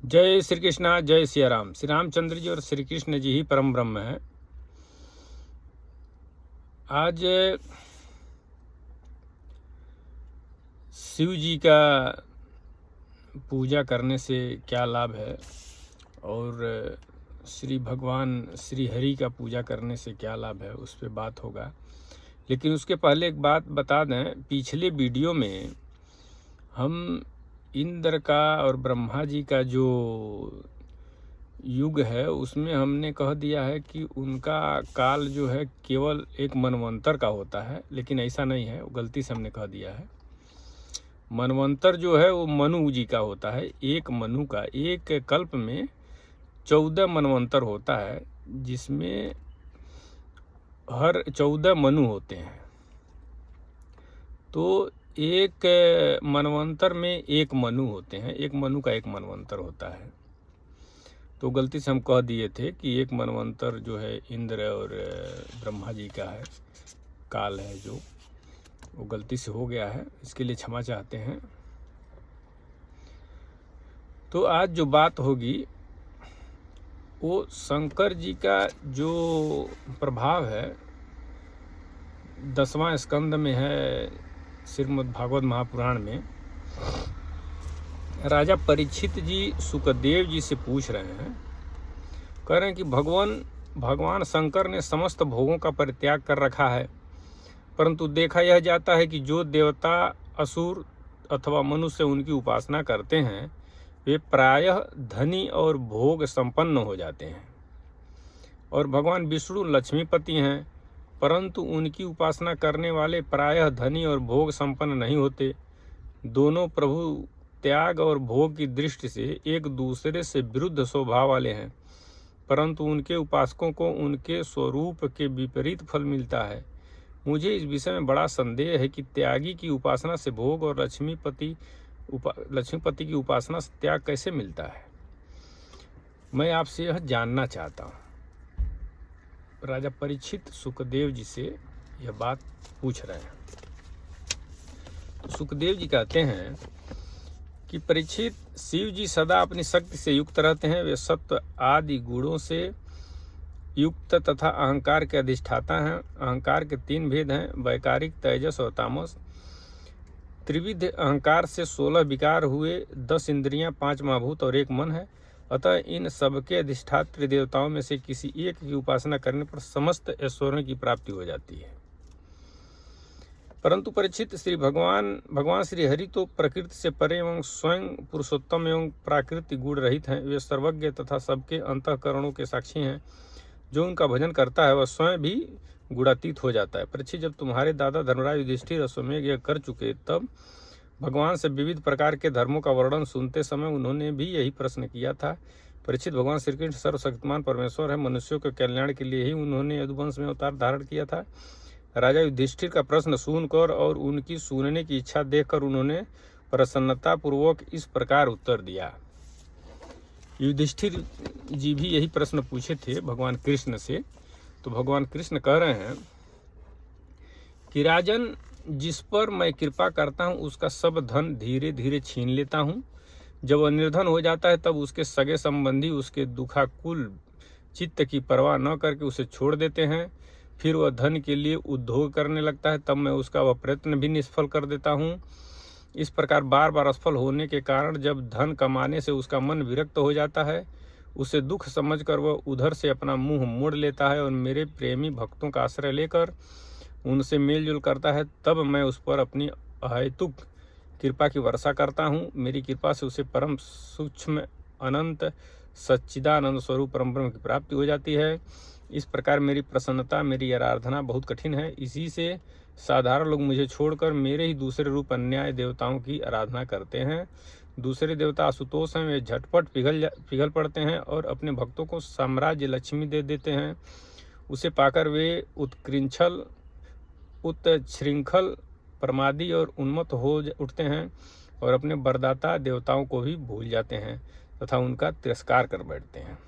जय श्री कृष्णा, जय सिया राम। श्री रामचंद्र जी और श्री कृष्ण जी ही परम ब्रह्म है। आज शिव जी का पूजा करने से क्या लाभ है और श्री भगवान श्री हरि का पूजा करने से क्या लाभ है, उस पर बात होगा। लेकिन उसके पहले एक बात बता दें, पिछले वीडियो में हम इंद्र का और ब्रह्मा जी का जो युग है उसमें हमने कह दिया है कि उनका काल जो है केवल एक मनवंतर का होता है, लेकिन ऐसा नहीं है, वो गलती से हमने कह दिया है। मनवंतर जो है वो मनु जी का होता है। एक मनु का, एक कल्प में 14 मनवंतर होता है, जिसमें हर 14 मनु होते हैं। तो एक मनवंतर में एक मनु होते हैं, एक मनु का एक मनवंतर होता है। तो गलती से हम कह दिए थे कि एक मनवंतर जो है इंद्र और ब्रह्मा जी का है, काल है, जो वो गलती से हो गया है, इसके लिए क्षमा चाहते हैं। तो आज जो बात होगी वो शंकर जी का जो प्रभाव है 10वां स्कंद में है, श्रीमद् भागवत महापुराण में। राजा परीक्षित जी सुखदेव जी से पूछ रहे हैं, कह रहे हैं कि भगवान शंकर ने समस्त भोगों का परित्याग कर रखा है, परंतु देखा यह जाता है कि जो देवता, असुर अथवा मनुष्य उनकी उपासना करते हैं वे प्रायः धनी और भोग संपन्न हो जाते हैं। और भगवान विष्णु लक्ष्मीपति हैं, परंतु उनकी उपासना करने वाले प्रायः धनी और भोग संपन्न नहीं होते। दोनों प्रभु त्याग और भोग की दृष्टि से एक दूसरे से विरुद्ध स्वभाव वाले हैं, परंतु उनके उपासकों को उनके स्वरूप के विपरीत फल मिलता है। मुझे इस विषय में बड़ा संदेह है कि त्यागी की उपासना से भोग और लक्ष्मीपति की उपासना से त्याग कैसे मिलता है। मैं आपसे यह जानना चाहता हूँ। राजा परीक्षित सुखदेव जी से यह बात पूछ रहे हैं। सुखदेव जी कहते हैं कि परीक्षित, शिव जी सदा अपनी शक्ति से युक्त रहते हैं। वे सत्व आदि गुणों से युक्त तथा अहंकार के अधिष्ठाता हैं। अहंकार के 3 भेद हैं, वैकारिक, तेजस और तामस। त्रिविध अहंकार से 16 विकार हुए, 10 इंद्रियां, 5 महाभूत और 1 मन है। अतः इन सबके अधिष्ठात्री देवताओं में से किसी एक की उपासना करने पर समस्त ऐश्वर्यों की प्राप्ति हो जाती है। परंतु परीक्षित, भगवान श्री हरि तो प्रकृति से परे एवं स्वयं पुरुषोत्तम एवं प्राकृतिक गुण रहित हैं। वे सर्वज्ञ तथा सबके अंतःकरणों के साक्षी हैं। जो उनका भजन करता है वह स्वयं भी गुणातीत हो जाता है। परीक्षित, जब तुम्हारे दादा धर्मराज युधिष्ठिर अश्वमेध यज्ञ कर चुके, तब भगवान से विविध प्रकार के धर्मों का वर्णन सुनते समय उन्होंने भी यही प्रश्न किया था। परीक्षित, भगवान श्री कृष्ण सर्वशक्तिमान परमेश्वर है। मनुष्यों के कल्याण के लिए ही उन्होंने यदुवंश में अवतार धारण किया था। राजा युधिष्ठिर का प्रश्न सुनकर और उनकी सुनने की इच्छा देखकर उन्होंने प्रसन्नता पूर्वक इस प्रकार उत्तर दिया। युधिष्ठिर जी भी यही प्रश्न पूछे थे भगवान कृष्ण से। तो भगवान कृष्ण कह रहे हैं कि राजन, जिस पर मैं कृपा करता हूँ उसका सब धन धीरे धीरे छीन लेता हूँ। जब वह निर्धन हो जाता है तब उसके सगे संबंधी उसके दुखाकुल चित्त की परवाह न करके उसे छोड़ देते हैं। फिर वह धन के लिए उद्योग करने लगता है, तब मैं उसका वह प्रयत्न भी निष्फल कर देता हूँ। इस प्रकार बार बार असफल होने के कारण जब धन कमाने से उसका मन विरक्त हो जाता है, उसे दुख समझकर वह उधर से अपना मुंह मोड़ लेता है और मेरे प्रेमी भक्तों का आश्रय लेकर उनसे मेलजोल करता है। तब मैं उस पर अपनी अहेतुक कृपा की वर्षा करता हूँ। मेरी कृपा से उसे परम सूक्ष्म अनंत सच्चिदानंद स्वरूप परम ब्रह्म की प्राप्ति हो जाती है। इस प्रकार मेरी प्रसन्नता, मेरी आराधना बहुत कठिन है। इसी से साधारण लोग मुझे छोड़कर मेरे ही दूसरे रूप अन्याय देवताओं की आराधना करते हैं। दूसरे देवता आशुतोष हैं, वे झटपट पिघल पड़ते हैं और अपने भक्तों को साम्राज्य लक्ष्मी दे देते हैं। उसे पाकर वे उत्श्रृंखल, प्रमादी और उन्मत्त हो उठते हैं और अपने वरदाता देवताओं को भी भूल जाते हैं तथा उनका तिरस्कार कर बैठते हैं।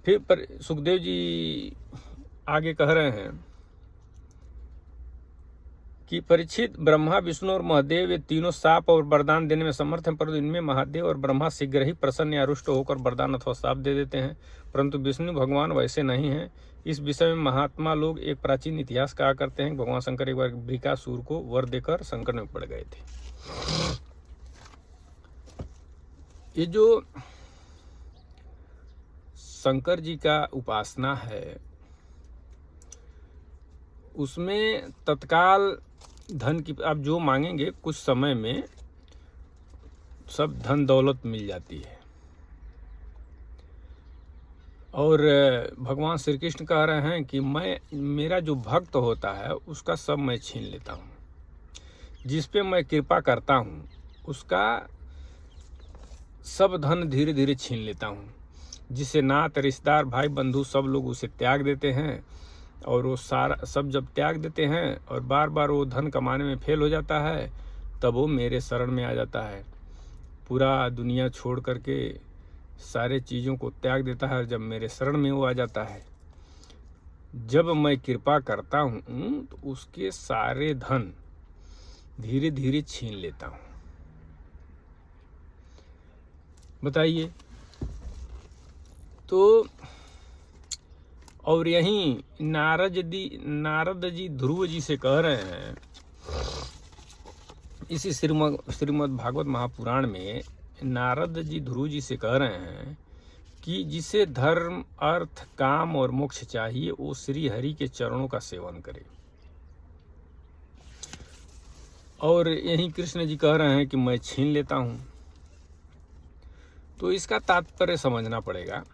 फिर सुखदेव जी आगे कह रहे हैं कि परीक्षित, ब्रह्मा विष्णु और महादेव ये तीनों शाप और वरदान देने में समर्थ हैं, परंतु इनमें महादेव और ब्रह्मा शीघ्र ही प्रसन्न या रुष्ट होकर वरदान अथवा शाप दे देते हैं, परंतु विष्णु भगवान वैसे नहीं हैं। इस विषय में महात्मा लोग एक प्राचीन इतिहास कहा करते हैं। भगवान शंकर एक बार बृकासुर को वर देकर संकट में पड़ गए थे। ये जो शंकर जी का उपासना है उसमें तत्काल धन की आप जो मांगेंगे कुछ समय में सब धन दौलत मिल जाती है। और भगवान श्री कृष्ण कह रहे हैं कि मेरा जो भक्त होता है उसका सब मैं छीन लेता हूँ, जिस पे मैं कृपा करता हूँ उसका सब धन धीरे धीरे छीन लेता हूँ, जिसे नात रिश्तेदार भाई बंधु सब लोग उसे त्याग देते हैं। और वो सारा सब जब त्याग देते हैं और बार बार वो धन कमाने में फेल हो जाता है, तब वो मेरे शरण में आ जाता है। पूरा दुनिया छोड़ करके सारे चीज़ों को त्याग देता है। जब मेरे शरण में वो आ जाता है, जब मैं कृपा करता हूँ तो उसके सारे धन धीरे धीरे छीन लेता हूँ। बताइए। तो और यहीं नारद जी ध्रुव जी से कह रहे हैं, इसी श्रीमद् भागवत महापुराण में नारद जी ध्रुव जी से कह रहे हैं कि जिसे धर्म अर्थ काम और मोक्ष चाहिए वो श्री हरि के चरणों का सेवन करे। और यहीं कृष्ण जी कह रहे हैं कि मैं छीन लेता हूँ। तो इसका तात्पर्य समझना पड़ेगा।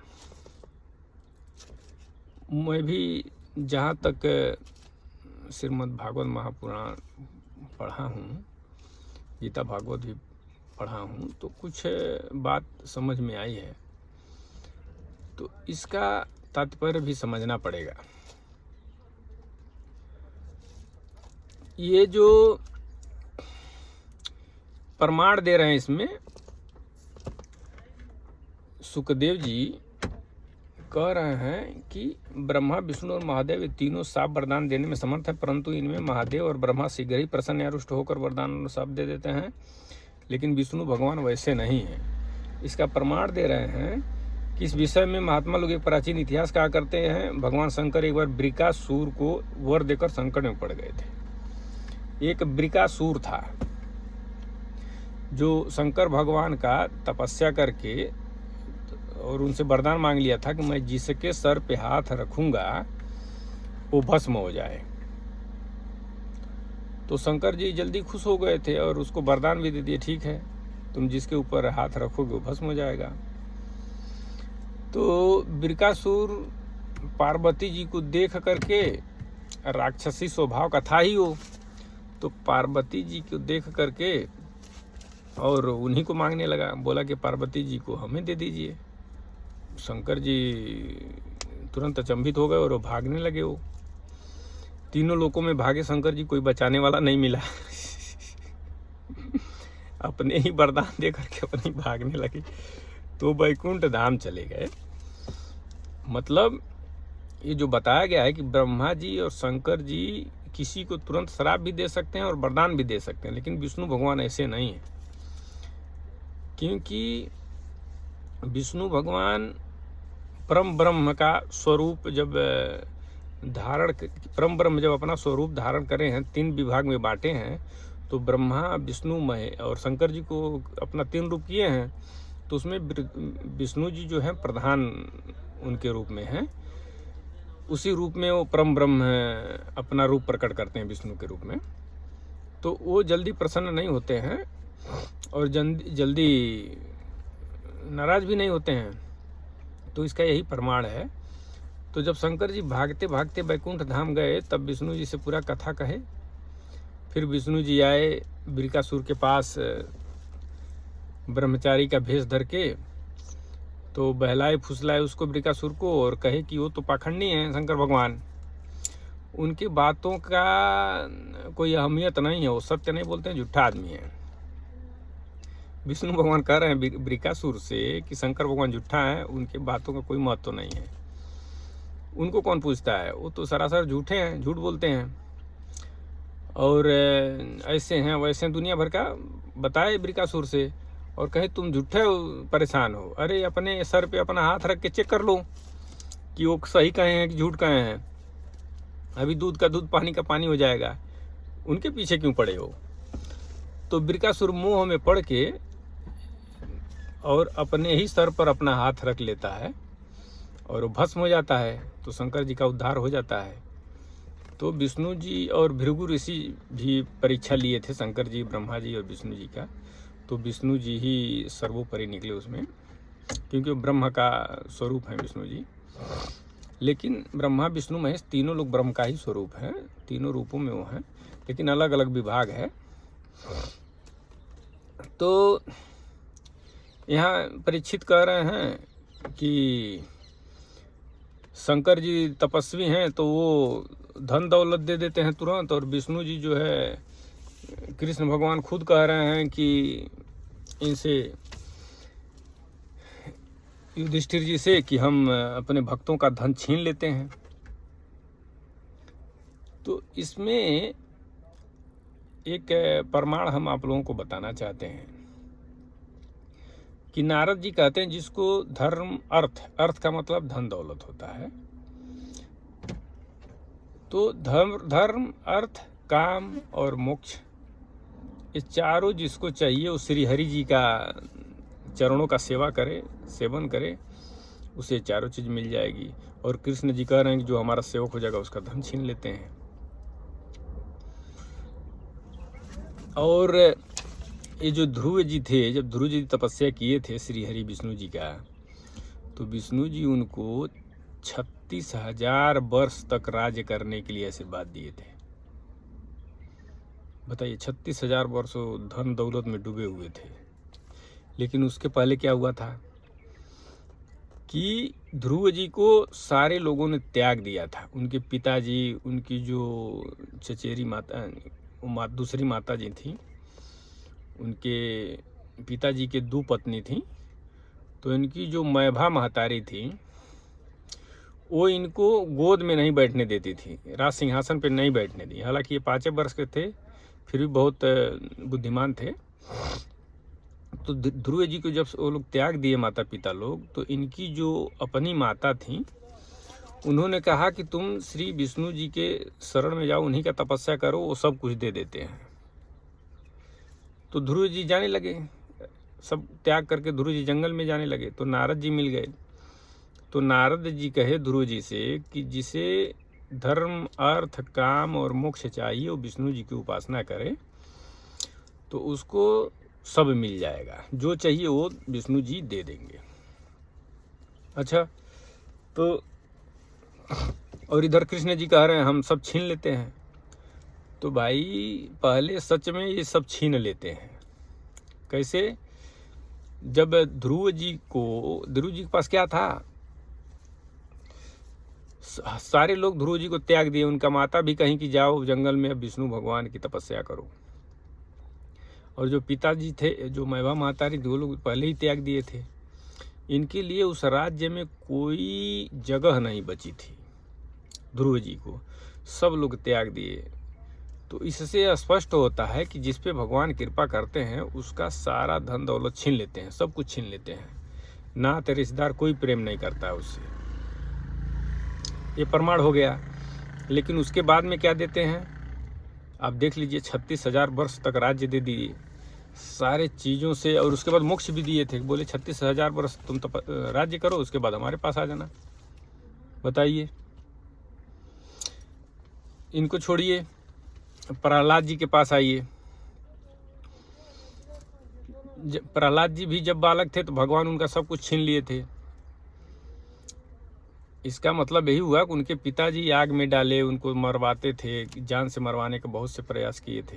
मैं भी जहाँ तक श्रीमद् भागवत महापुराण पढ़ा हूँ, गीता भागवत भी पढ़ा हूँ, तो कुछ बात समझ में आई है। तो इसका तात्पर्य भी समझना पड़ेगा। ये जो प्रमाण दे रहे हैं इसमें सुखदेव जी कह रहे हैं कि ब्रह्मा विष्णु और महादेव ये तीनों शाप वरदान देने में समर्थ है, परंतु इनमें महादेव और ब्रह्मा शीघ्र ही प्रसन्न या रुष्ट होकर वरदान और शाप दे देते हैं, लेकिन विष्णु भगवान वैसे नहीं हैं। इसका प्रमाण दे रहे हैं कि इस विषय में महात्मा लोग एक प्राचीन इतिहास कहा करते हैं। भगवान शंकर एक बार बृकासुर को वर देकर संकट में पड़ गए थे। एक बृकासुर था जो शंकर भगवान का तपस्या करके और उनसे वरदान मांग लिया था कि मैं जिसके सर पे हाथ रखूंगा वो भस्म हो जाए। तो शंकर जी जल्दी खुश हो गए थे और उसको वरदान भी दे दिए, ठीक है तुम जिसके ऊपर हाथ रखोगे वो भस्म हो जाएगा। तो बृकासुर पार्वती जी को देख करके, राक्षसी स्वभाव का था ही वो, तो पार्वती जी को देख करके और उन्हीं को मांगने लगा। बोला कि पार्वती जी को हमें दे दीजिए। शंकर जी तुरंत अचंभित हो गए और वो भागने लगे। वो तीनों लोकों में भागे शंकर जी, कोई बचाने वाला नहीं मिला। अपने ही वरदान दे करके अपने भागने लगे, तो वैकुंठ धाम चले गए। मतलब ये जो बताया गया है कि ब्रह्मा जी और शंकर जी किसी को तुरंत श्राप भी दे सकते हैं और वरदान भी दे सकते हैं, लेकिन विष्णु भगवान ऐसे नहीं है। क्योंकि विष्णु भगवान परम ब्रह्म का स्वरूप जब परम ब्रह्म जब अपना स्वरूप धारण करे हैं, 3 विभाग में बांटे हैं, तो ब्रह्मा विष्णु महेश और शंकर जी को अपना 3 रूप किए हैं। तो उसमें विष्णु जी जो है प्रधान उनके रूप में हैं। उसी रूप में वो परम ब्रह्म अपना रूप प्रकट करते हैं विष्णु के रूप में। तो वो जल्दी प्रसन्न नहीं होते हैं और जल्दी नाराज भी नहीं होते हैं। तो इसका यही प्रमाण है। तो जब शंकर जी भागते भागते वैकुंठ धाम गए, तब विष्णु जी से पूरा कथा कहे। फिर विष्णु जी आए बृकासुर के पास ब्रह्मचारी का भेष धर के, तो बहलाए फुसलाए उसको बृकासुर को और कहे कि वो तो पाखंडी हैं शंकर भगवान, उनकी बातों का कोई अहमियत नहीं है, वो सत्य नहीं बोलते हैं, झूठा आदमी है। विष्णु भगवान कह रहे हैं बृकासुर से कि शंकर भगवान झूठा है, उनके बातों का कोई महत्व नहीं है, उनको कौन पूछता है, वो तो सरासर झूठे हैं, झूठ बोलते हैं। और ऐसे हैं वैसे हैं, दुनिया भर का बताए बृकासुर से, और कहे तुम झूठे परेशान हो। अरे अपने सर पे अपना हाथ रख के चेक कर लो कि वो सही कहे हैं कि झूठ कहे हैं। अभी दूध का दूध पानी का पानी हो जाएगा, उनके पीछे क्यों पड़े हो। तो बृकासुर मोह में पड़ के और अपने ही सर पर अपना हाथ रख लेता है और वो भस्म हो जाता है, तो शंकर जी का उद्धार हो जाता है। तो विष्णु जी और भृगु ऋषि भी परीक्षा लिए थे, शंकर जी, ब्रह्मा जी और विष्णु जी का। तो विष्णु जी ही सर्वोपरि निकले उसमें, क्योंकि ब्रह्म का स्वरूप है विष्णु जी। लेकिन ब्रह्मा विष्णु महेश तीनों लोग ब्रह्म का ही स्वरूप हैं, तीनों रूपों में वो हैं, लेकिन अलग अलग विभाग है। तो यहाँ परीक्षित कह रहे हैं कि शंकर जी तपस्वी हैं तो वो धन दौलत दे देते हैं तुरंत, और विष्णु जी जो है, कृष्ण भगवान खुद कह रहे हैं कि इनसे, युधिष्ठिर जी से, कि हम अपने भक्तों का धन छीन लेते हैं। तो इसमें एक प्रमाण हम आप लोगों को बताना चाहते हैं कि नारद जी कहते हैं जिसको धर्म अर्थ का मतलब धन दौलत होता है, तो धर्म अर्थ काम और मोक्ष, ये चारों जिसको चाहिए वो श्री हरि जी का चरणों का सेवन करे, उसे चारों चीज मिल जाएगी। और कृष्ण जी कह रहे हैं कि जो हमारा सेवक हो जाएगा उसका धन छीन लेते हैं। और ये जो ध्रुव जी थे, जब ध्रुव जी तपस्या किए थे श्री हरि विष्णु जी का, तो विष्णु जी उनको 36,000 वर्ष तक राज्य करने के लिए आशीर्वाद दिए थे। बताइए, 36,000 वर्ष धन दौलत में डूबे हुए थे। लेकिन उसके पहले क्या हुआ था कि ध्रुव जी को सारे लोगों ने त्याग दिया था। उनके पिताजी, उनकी जो चचेरी माता, दूसरी माता जी थी, उनके पिताजी के 2 पत्नी थी। तो इनकी जो मैभा महतारी थी वो इनको गोद में नहीं बैठने देती थी, राज सिंहासन पे नहीं बैठने दी। हालांकि ये 5 वर्ष के थे, फिर भी बहुत बुद्धिमान थे। तो ध्रुव जी को जब वो लोग त्याग दिए माता पिता लोग, तो इनकी जो अपनी माता थी उन्होंने कहा कि तुम श्री विष्णु जी के शरण में जाओ, उन्हीं का तपस्या करो, वो सब कुछ दे देते हैं। तो ध्रुव जी जाने लगे, सब त्याग करके ध्रुव जी जंगल में जाने लगे। तो नारद जी मिल गए। तो नारद जी कहे ध्रुव जी से कि जिसे धर्म अर्थ काम और मोक्ष चाहिए वो विष्णु जी की उपासना करे तो उसको सब मिल जाएगा, जो चाहिए वो विष्णु जी दे देंगे। अच्छा, तो और इधर कृष्ण जी कह रहे हैं हम सब छीन लेते हैं। तो भाई पहले सच में ये सब छीन लेते हैं। कैसे? जब ध्रुव जी के पास क्या था, सारे लोग ध्रुव जी को त्याग दिए। उनका माता भी कहीं कि जाओ जंगल में विष्णु भगवान की तपस्या करो। और जो पिताजी थे, जो मैवा महतारी, वो लोग पहले ही त्याग दिए थे। इनके लिए उस राज्य में कोई जगह नहीं बची थी। ध्रुव जी को सब लोग त्याग दिए। तो इससे स्पष्ट होता है कि जिस पे भगवान कृपा करते हैं उसका सारा धन दौलत छीन लेते हैं, सब कुछ छीन लेते हैं। नाते रिश्तेदार कोई प्रेम नहीं करता है उससे। ये प्रमाण हो गया। लेकिन उसके बाद में क्या देते हैं आप देख लीजिए, 36,000 वर्ष तक राज्य दे दिए सारे चीज़ों से, और उसके बाद मोक्ष भी दिए थे। बोले 36,000 वर्ष तुम राज्य करो, उसके बाद हमारे पास आ जाना। बताइए, इनको छोड़िए, प्रहलाद जी के पास आइए। प्रहलाद जी भी जब बालक थे तो भगवान उनका सब कुछ छीन लिए थे। इसका मतलब यही हुआ कि उनके पिताजी आग में डाले, उनको मरवाते थे, जान से मरवाने के बहुत से प्रयास किए थे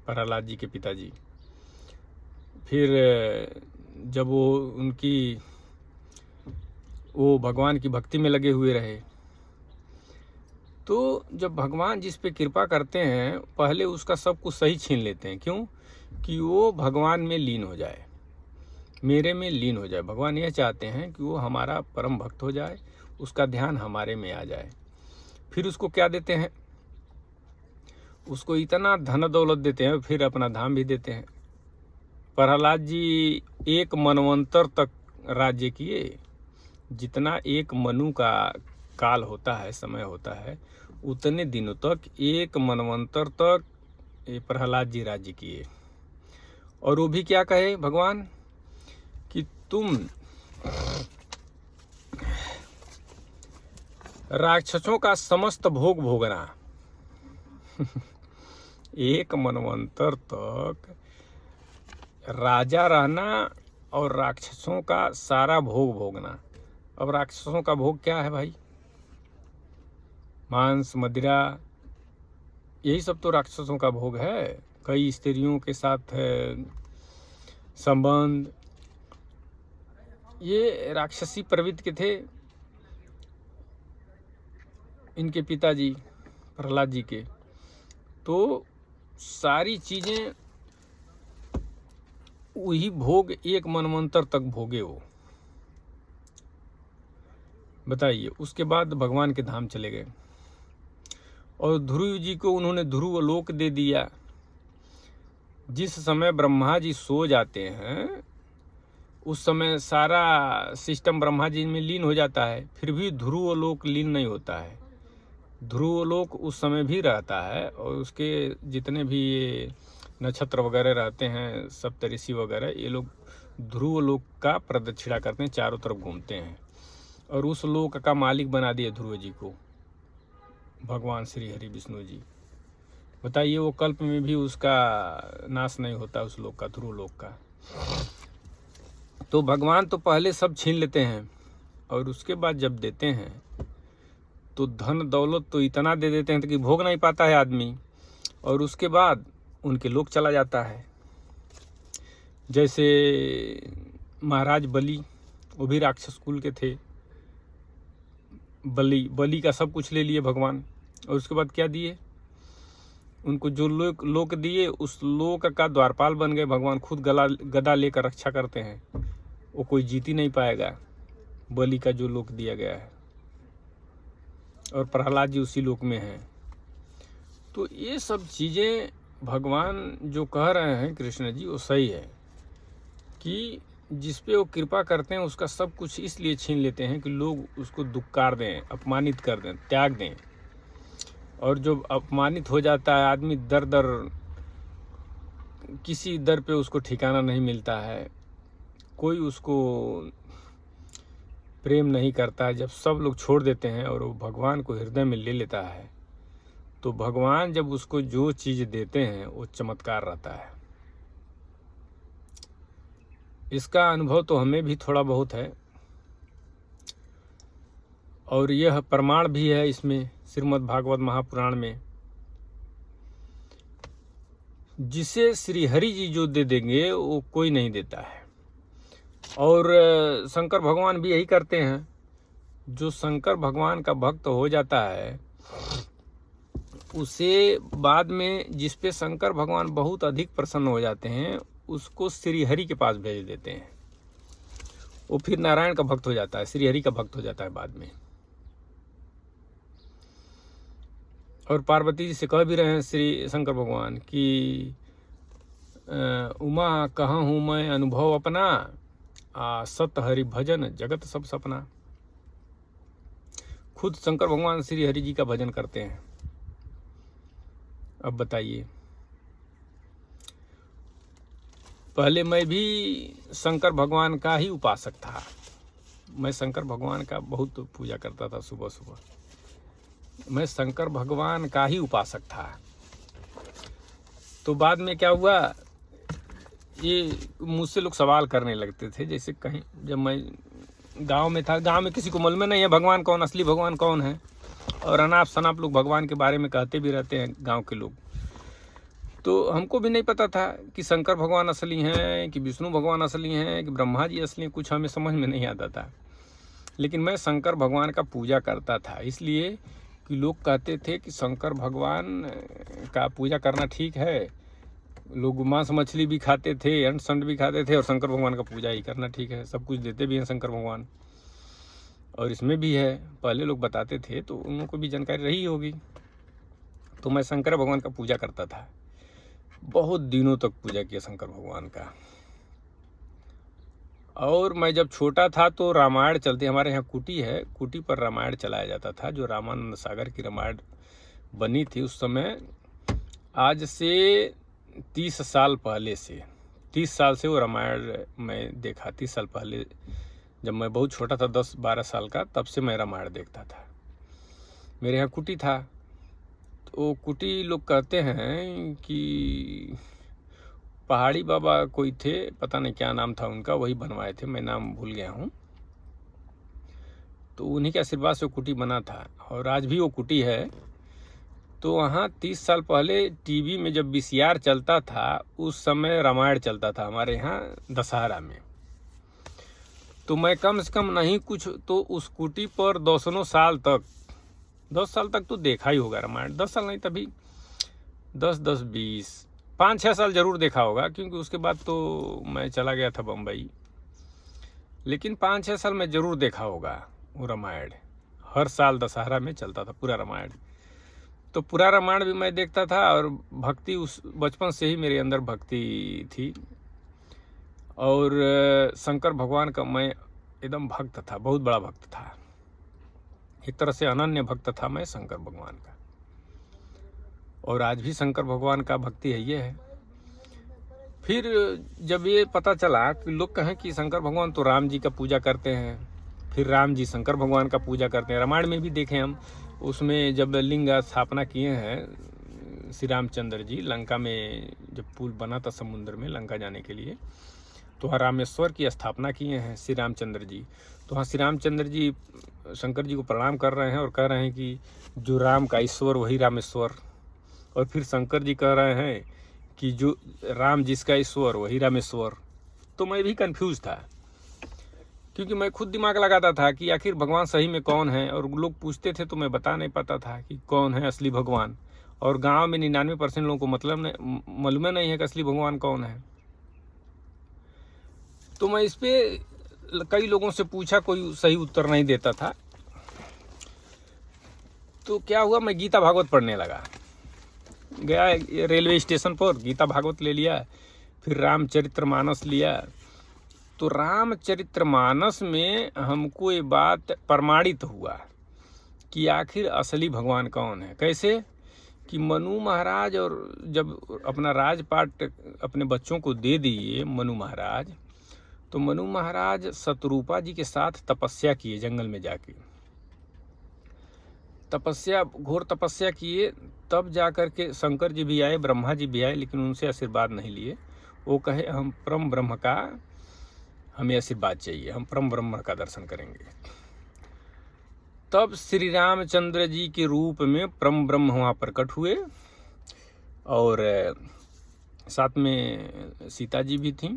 प्रहलाद जी के पिताजी। फिर जब वो भगवान की भक्ति में लगे हुए रहे, तो जब भगवान जिस पे कृपा करते हैं पहले उसका सब कुछ सही छीन लेते हैं। क्यों? कि वो भगवान में लीन हो जाए, मेरे में लीन हो जाए। भगवान यह चाहते हैं कि वो हमारा परम भक्त हो जाए, उसका ध्यान हमारे में आ जाए। फिर उसको क्या देते हैं? उसको इतना धन दौलत देते हैं, फिर अपना धाम भी देते हैं। प्रहलाद जी 1 मनवंतर तक राज्य किए। जितना एक मनु का काल होता है, समय होता है, उतने दिनों तक 1 मनवंतर तक ये प्रहलाद जी राज्य किए। और वो भी क्या कहे भगवान कि तुम राक्षसों का समस्त भोग भोगना। 1 मनवंतर तक राजा रहना और राक्षसों का सारा भोग भोगना। अब राक्षसों का भोग क्या है भाई? मांस, मदिरा, यही सब तो राक्षसों का भोग है। कई स्त्रियों के साथ संबंध, ये राक्षसी प्रवृत्ति के थे इनके पिताजी प्रहलाद जी के। तो सारी चीजें वही भोग 1 मनवंतर तक भोगे वो। बताइए, उसके बाद भगवान के धाम चले गए और ध्रुव जी को उन्होंने ध्रुव लोक दे दिया। जिस समय ब्रह्मा जी सो जाते हैं उस समय सारा सिस्टम ब्रह्मा जी में लीन हो जाता है, फिर भी ध्रुव लोक लीन नहीं होता है। ध्रुव लोक उस समय भी रहता है और उसके जितने भी ये नक्षत्र वगैरह रहते हैं, सप्तऋषि वगैरह, ये लोग ध्रुव लोक का प्रदक्षिणा करते हैं, चारों तरफ घूमते हैं। और उस लोक का मालिक बना दिए ध्रुव जी को भगवान श्री हरि विष्णु जी। बताइए, वो कल्प में भी उसका नाश नहीं होता, उस लोक का, ध्रुव लोक का। तो भगवान तो पहले सब छीन लेते हैं और उसके बाद जब देते हैं तो धन दौलत तो इतना दे देते हैं कि भोग नहीं पाता है आदमी, और उसके बाद उनके लोक चला जाता है। जैसे महाराज बलि, वो भी राक्षस कुल के थे। बलि का सब कुछ ले लिए भगवान, और उसके बाद क्या दिए उनको? जो लोक दिए उस लोक का द्वारपाल बन गए भगवान। खुद गदा लेकर रक्षा करते हैं, वो कोई जीत ही नहीं पाएगा बलि का जो लोक दिया गया है। और प्रहलाद जी उसी लोक में हैं। तो ये सब चीज़ें भगवान जो कह रहे हैं कृष्ण जी, वो सही है कि जिस पे वो कृपा करते हैं उसका सब कुछ इसलिए छीन लेते हैं कि लोग उसको दुक्कार दें, अपमानित कर दें, त्याग दें। और जो अपमानित हो जाता है आदमी, दर दर किसी दर पे उसको ठिकाना नहीं मिलता है, कोई उसको प्रेम नहीं करता है। जब सब लोग छोड़ देते हैं और वो भगवान को हृदय में ले लेता है, तो भगवान जब उसको जो चीज़ देते हैं वो चमत्कार रहता है। इसका अनुभव तो हमें भी थोड़ा बहुत है, और यह प्रमाण भी है इसमें श्रीमद् भागवत महापुराण में। जिसे श्री हरि जी जो दे देंगे वो कोई नहीं देता है। और शंकर भगवान भी यही करते हैं। जो शंकर भगवान का भक्त हो जाता है उसे बाद में, जिस पे शंकर भगवान बहुत अधिक प्रसन्न हो जाते हैं, उसको श्री हरि के पास भेज देते हैं। वो फिर नारायण का भक्त हो जाता है, श्री हरि का भक्त हो जाता है बाद में। और पार्वती जी से कह भी रहे हैं श्री शंकर भगवान कि उमा कहाँ हूँ मैं अनुभव अपना, सत हरि भजन जगत सब सपना। खुद शंकर भगवान श्री हरि जी का भजन करते हैं। अब बताइए, पहले मैं भी शंकर भगवान का ही उपासक था। मैं शंकर भगवान का बहुत पूजा करता था सुबह सुबह। मैं शंकर भगवान का ही उपासक था। तो बाद में क्या हुआ, ये मुझसे लोग सवाल करने लगते थे। जैसे कहीं जब मैं गांव में था, गांव में किसी को मालूम नहीं है भगवान कौन, असली भगवान कौन है, और अनाप शनाप लोग भगवान के बारे में कहते भी रहते हैं गांव के लोग। तो हमको भी नहीं पता था कि शंकर भगवान असली हैं, कि विष्णु भगवान असली हैं, कि ब्रह्मा जी असली हैं। कुछ हमें समझ में नहीं आता था। लेकिन मैं शंकर भगवान का पूजा करता था, इसलिए कि लोग कहते थे कि शंकर भगवान का पूजा करना ठीक है। लोग मांस मछली भी खाते थे, अंड संड भी खाते थे, और शंकर भगवान का पूजा ही करना ठीक है। सब कुछ देते भी हैं शंकर भगवान, और इसमें भी है। पहले लोग बताते थे तो उन लोगों को भी जानकारी रही होगी। तो मैं शंकर भगवान का पूजा करता था, बहुत दिनों तक पूजा किया शंकर भगवान का। और मैं जब छोटा था तो रामायण चलती, हमारे यहाँ कुटी है, कुटी पर रामायण चलाया जाता था, जो रामानंद सागर की रामायण बनी थी उस समय, आज से 30 साल पहले से, 30 साल से वो रामायण मैं देखा। 30 साल पहले जब मैं बहुत छोटा था, 10-12 साल का, तब से मैं रामायण देखता था। मेरे यहाँ कुटी था, तो कुटी लोग कहते हैं कि पहाड़ी बाबा कोई थे, पता नहीं क्या नाम था उनका, वही बनवाए थे, मैं नाम भूल गया हूँ। तो उन्हीं के आशीर्वाद से कुटी बना था, और आज भी वो कुटी है। तो वहाँ 30 साल पहले टीवी में जब VCR चलता था, उस समय रामायण चलता था हमारे यहाँ दशहरा में। तो मैं कम से कम नहीं कुछ तो उस कुटी पर 200 साल तक, 10 साल तक तो देखा ही होगा रामायण। 10 साल नहीं, तभी 10-20 5-6 साल जरूर देखा होगा, क्योंकि उसके बाद तो मैं चला गया था बम्बई। लेकिन 5-6 साल में जरूर देखा होगा वो रामायण। हर साल दशहरा में चलता था पूरा रामायण। तो पूरा रामायण भी मैं देखता था, और भक्ति उस बचपन से ही मेरे अंदर भक्ति थी। और शंकर भगवान का मैं एकदम भक्त था, बहुत बड़ा भक्त था, एक तरह से अनन्य भक्त था मैं शंकर भगवान का। और आज भी शंकर भगवान का भक्ति है, ये है। फिर जब ये पता चला कि लोग कहें कि शंकर भगवान तो राम जी का पूजा करते हैं, फिर राम जी शंकर भगवान का पूजा करते हैं। रामायण में भी देखें हम, उसमें जब लिंग स्थापना किए हैं श्री रामचंद्र जी, लंका में जब पुल बना था समुद्र में लंका जाने के लिए, तो वहाँ रामेश्वर की स्थापना किए हैं श्री रामचंद्र जी। तो वहाँ श्री रामचंद्र जी शंकर जी को प्रणाम कर रहे हैं और कह रहे हैं कि जो राम का ईश्वर वही रामेश्वर। और फिर शंकर जी कह रहे हैं कि जो राम जिसका ईश्वर वही रामेश्वर। तो मैं भी कंफ्यूज था, क्योंकि मैं खुद दिमाग लगाता था कि आखिर भगवान सही में कौन है, और लोग पूछते थे तो मैं बता नहीं पाता था कि कौन है असली भगवान। और गांव में 99% लोगों को मालूम नहीं है कि असली भगवान कौन है। तो मैं इस पे कई लोगों से पूछा, कोई सही उत्तर नहीं देता था। तो क्या हुआ, मैं गीता भागवत पढ़ने लगा, गया रेलवे स्टेशन पर, गीता भागवत ले लिया, फिर रामचरितमानस लिया। तो रामचरितमानस में हमको ये बात प्रमाणित हुआ कि आखिर असली भगवान कौन है। कैसे कि मनु महाराज, और जब अपना राजपाट अपने बच्चों को दे दिए मनु महाराज, तो मनु महाराज शतरूपा जी के साथ तपस्या किए, जंगल में जाके तपस्या, घोर तपस्या किए। तब जाकर के शंकर जी भी आए, ब्रह्मा जी भी आए, लेकिन उनसे आशीर्वाद नहीं लिए। वो कहे हम परम ब्रह्म का, हमें आशीर्वाद चाहिए, हम परम ब्रह्म का दर्शन करेंगे। तब श्री रामचंद्र जी के रूप में परम ब्रह्म वहाँ प्रकट हुए, और साथ में सीता जी भी थीं।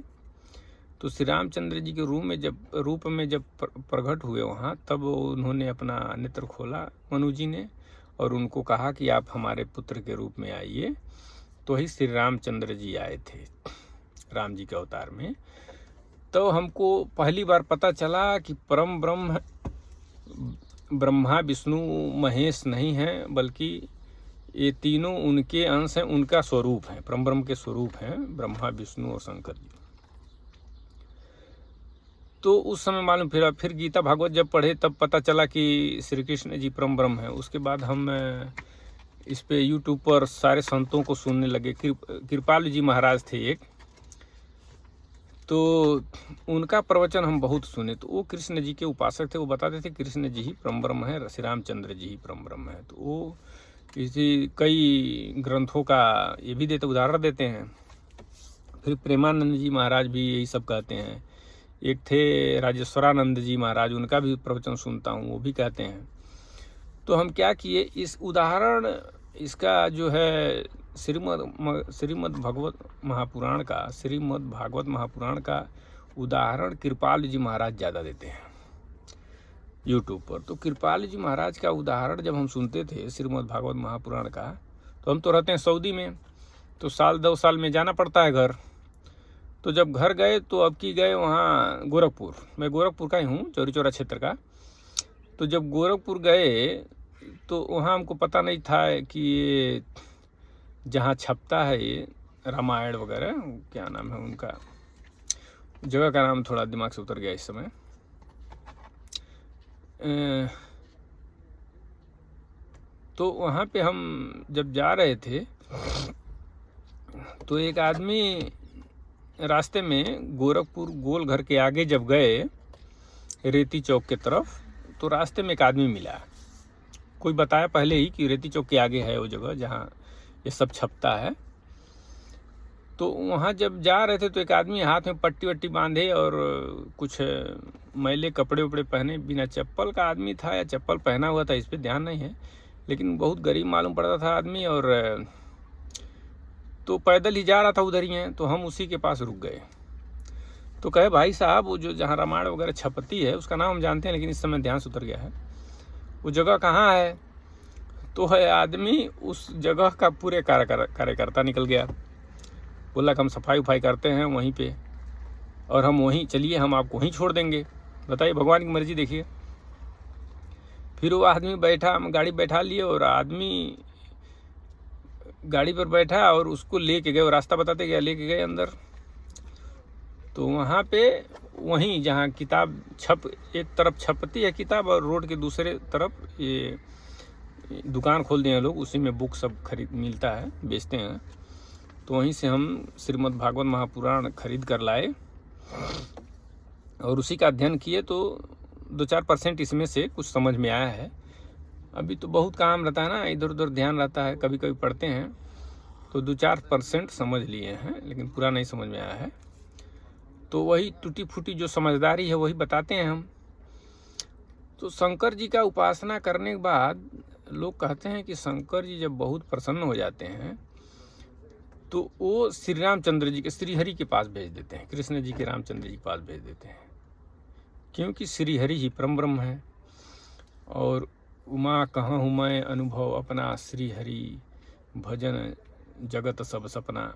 तो श्री रामचंद्र जी के रूप में जब प्रकट हुए वहाँ, तब उन्होंने अपना नेत्र खोला मनु जी ने, और उनको कहा कि आप हमारे पुत्र के रूप में आइए। तो ही श्री रामचंद्र जी आए थे राम जी के अवतार में। तो हमको पहली बार पता चला कि परम ब्रह्म ब्रह्मा विष्णु महेश नहीं हैं, बल्कि ये तीनों उनके अंश हैं, उनका स्वरूप है, परम ब्रह्म के स्वरूप हैं ब्रह्मा विष्णु और शंकर जी। तो उस समय मालूम, फिर गीता भागवत जब पढ़े तब पता चला कि श्री कृष्ण जी परम ब्रह्म है। उसके बाद हम इस पे यूट्यूब पर सारे संतों को सुनने लगे। कृपाल जी महाराज थे एक, तो उनका प्रवचन हम बहुत सुने। तो वो कृष्ण जी के उपासक थे, वो बताते थे कृष्ण जी ही परम ब्रह्म है, श्री रामचंद्र जी ही परम ब्रह्म है। तो वो किसी कई ग्रंथों का ये भी देते, उदाहरण देते हैं। फिर प्रेमानंद जी महाराज भी यही सब कहते हैं। एक थे राजेश्वरानंद जी महाराज, उनका भी प्रवचन सुनता हूँ, वो भी कहते हैं। तो हम क्या किए, इस उदाहरण इसका जो है श्रीमद् भागवत महापुराण का उदाहरण कृपाल जी महाराज ज़्यादा देते हैं यूट्यूब पर। तो कृपाल जी महाराज का उदाहरण जब हम सुनते थे श्रीमद् भागवत महापुराण का, तो हम तो रहते हैं सऊदी में, तो 1-2 साल में जाना पड़ता है घर। तो जब घर गए तो अब की गए वहाँ गोरखपुर, मैं गोरखपुर का ही हूँ, चौरी चौरा क्षेत्र का। तो जब गोरखपुर गए तो वहाँ हमको पता नहीं था कि ये जहाँ छपता है ये रामायण वगैरह, क्या नाम है उनका, जगह का नाम थोड़ा दिमाग से उतर गया इस समय। तो वहाँ पे हम जब जा रहे थे तो एक आदमी रास्ते में गोरखपुर गोल घर के आगे जब गए रेती चौक के तरफ, तो रास्ते में एक आदमी मिला। कोई बताया पहले ही कि रेती चौक के आगे है वो जगह जहाँ ये सब छपता है। तो वहाँ जब जा रहे थे तो एक आदमी हाथ में पट्टी वट्टी बांधे और कुछ मैले कपड़े उपड़े पहने, बिना चप्पल का आदमी था या चप्पल पहना हुआ था इस पर ध्यान नहीं है, लेकिन बहुत गरीब मालूम पड़ता था आदमी। और तो पैदल ही जा रहा था उधर ही है, तो हम उसी के पास रुक गए। तो कहे भाई साहब वो जो जहाँ रामायण वगैरह छपती है उसका नाम हम जानते हैं, लेकिन इस समय ध्यान से उतर गया है, वो जगह कहाँ है? तो है आदमी उस जगह का पूरे कार्यकर्ता निकल गया। बोला कि हम सफाई उफाई करते हैं वहीं पे, और हम वहीं, चलिए हम आपको वहीं छोड़ देंगे। बताइए, भगवान की मर्जी देखिए। फिर वो आदमी बैठा, हम गाड़ी बैठा लिए और आदमी गाड़ी पर बैठा और उसको लेके गए, रास्ता बताते गया, लेके गए अंदर। तो वहाँ पे वहीं जहाँ किताब एक तरफ छपती है किताब और रोड के दूसरे तरफ ये दुकान खोल दिए हैं लोग, उसी में बुक सब खरीद मिलता है, बेचते हैं। तो वहीं से हम श्रीमद् भागवत महापुराण खरीद कर लाए और उसी का अध्ययन किए। तो 2-4% इसमें से कुछ समझ में आया है। अभी तो बहुत काम रहता है ना, इधर उधर ध्यान रहता है, कभी कभी पढ़ते हैं, तो 2-4% समझ लिए हैं, लेकिन पूरा नहीं समझ में आया है। तो वही टूटी फूटी जो समझदारी है वही बताते हैं हम। तो शंकर जी का उपासना करने के बाद लोग कहते हैं कि शंकर जी जब बहुत प्रसन्न हो जाते हैं तो वो श्री रामचंद्र जी के, श्री हरि के पास भेज देते हैं, कृष्ण जी के रामचंद्र जी के पास भेज देते हैं, क्योंकि श्री हरि ही परम ब्रह्म है। और उमा कहाँ हूँ मैं अनुभव अपना, श्री हरि भजन जगत सब सपना,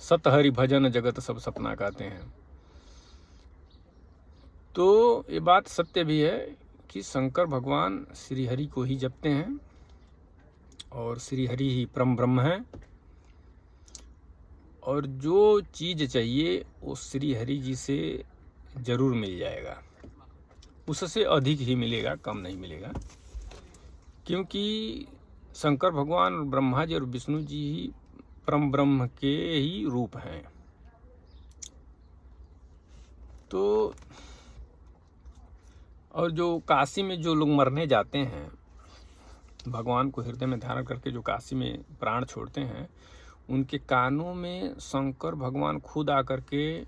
सत हरि भजन जगत सब सपना कहते हैं। तो ये बात सत्य भी है कि शंकर भगवान श्री हरि को ही जपते हैं और श्री हरि ही परम ब्रह्म है, और जो चीज़ चाहिए वो श्री हरि जी से ज़रूर मिल जाएगा, उससे अधिक ही मिलेगा, कम नहीं मिलेगा, क्योंकि शंकर भगवान ब्रह्मा जी और विष्णु जी ही परम ब्रह्म के ही रूप हैं। तो और जो काशी में जो लोग मरने जाते हैं, भगवान को हृदय में धारण करके जो काशी में प्राण छोड़ते हैं, उनके कानों में शंकर भगवान खुद आकर के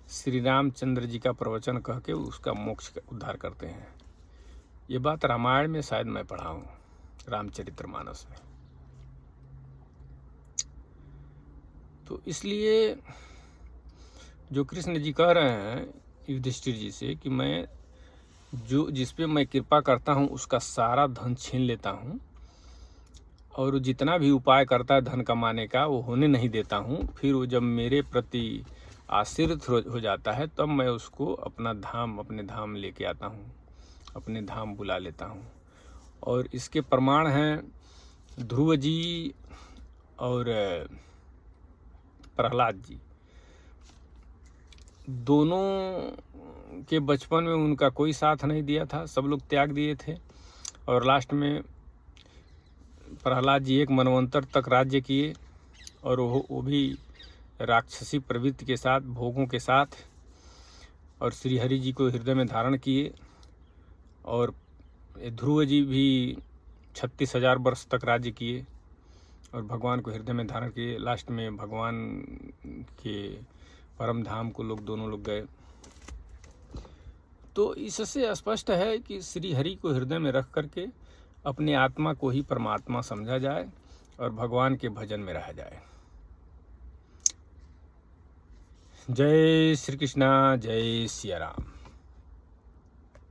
श्री रामचंद्र जी का प्रवचन कह के उसका मोक्ष का उद्धार करते हैं। ये बात रामायण में शायद मैं पढ़ा हूँ, रामचरितमानस में। तो इसलिए जो कृष्ण जी कह रहे हैं युधिष्ठिर जी से कि मैं जो जिस पे मैं कृपा करता हूँ उसका सारा धन छीन लेता हूँ, और जितना भी उपाय करता है धन कमाने का वो होने नहीं देता हूँ, फिर वो जब मेरे प्रति आश्रित हो जाता है तब मैं उसको अपने धाम लेके आता हूँ, अपने धाम बुला लेता हूँ। और इसके प्रमाण हैं ध्रुव जी और प्रहलाद जी। दोनों के बचपन में उनका कोई साथ नहीं दिया था, सब लोग त्याग दिए थे, और लास्ट में प्रहलाद जी 1 मनवंतर तक राज्य किए, और वो भी राक्षसी प्रवृत्ति के साथ, भोगों के साथ, और श्री हरि जी को हृदय में धारण किए। और ध्रुव जी भी 36,000 वर्ष तक राज्य किए और भगवान को हृदय में धारण किए। लास्ट में भगवान के परम धाम को दोनों लोग गए। तो इससे स्पष्ट है कि श्री हरि को हृदय में रख करके अपने आत्मा को ही परमात्मा समझा जाए और भगवान के भजन में रहा जाए। जय श्री कृष्णा, जय सिया राम।